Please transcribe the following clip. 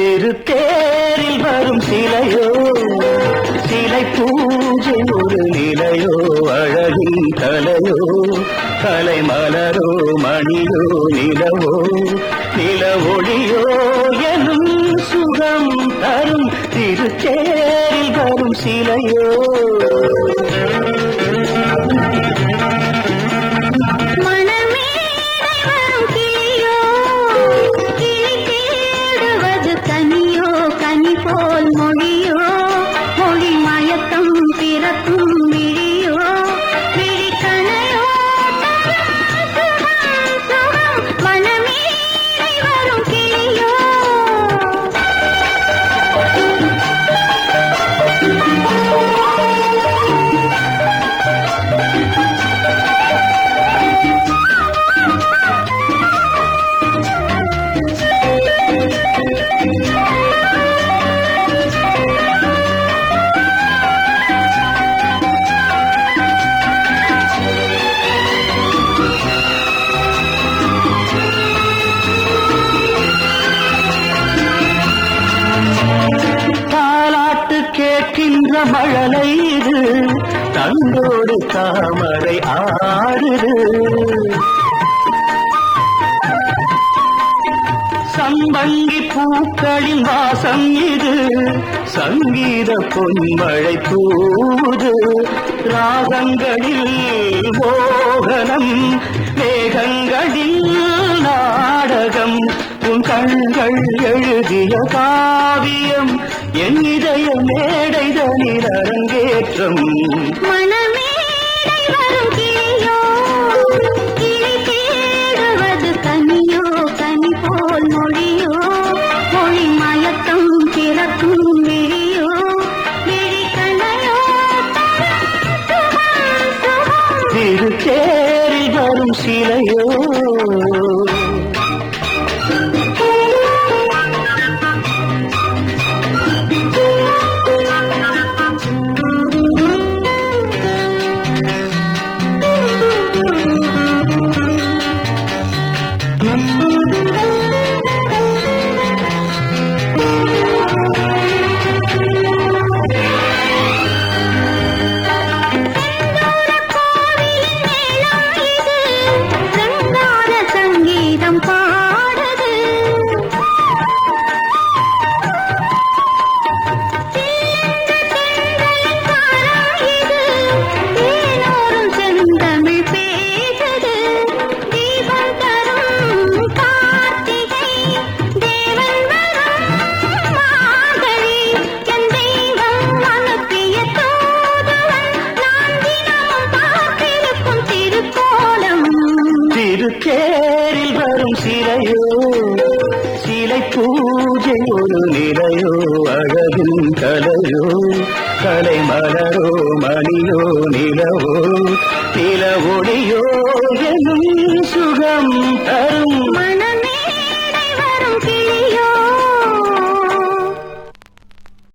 திருத்தேரில் வரும் சிலையோ சிலை பூஜை ஒரு நிலையோ அழகின் கலையோ கலை மலரோ மணியோ நிலவோ நில ஒளியோ எனும் சுகம் தரும் திருத்தேரில் வரும் சிலையோ கேட்கின்ற மழலை இது தந்தோடு தாமரை ஆடுது சம்பங்கி பூக்களின் வாசம் இது சங்கீத பொன்மழை தூது ராகங்களில் மோகனம் மேகங்களில் நாடகம் உன் கண்கள் எழுதிய காவியம் என் இதய மேடைதனில் அரங்கேற்றம் திருத்தேரில் வரும் சிலையோ திருத்தேரில் வரும் சிலையோ சிலை பூஜை ஒரு நிலையோ அழகின் கலையோ கலை மலரோ மணியோ நிலவோ நில ஒளியோ எனும் சுகம்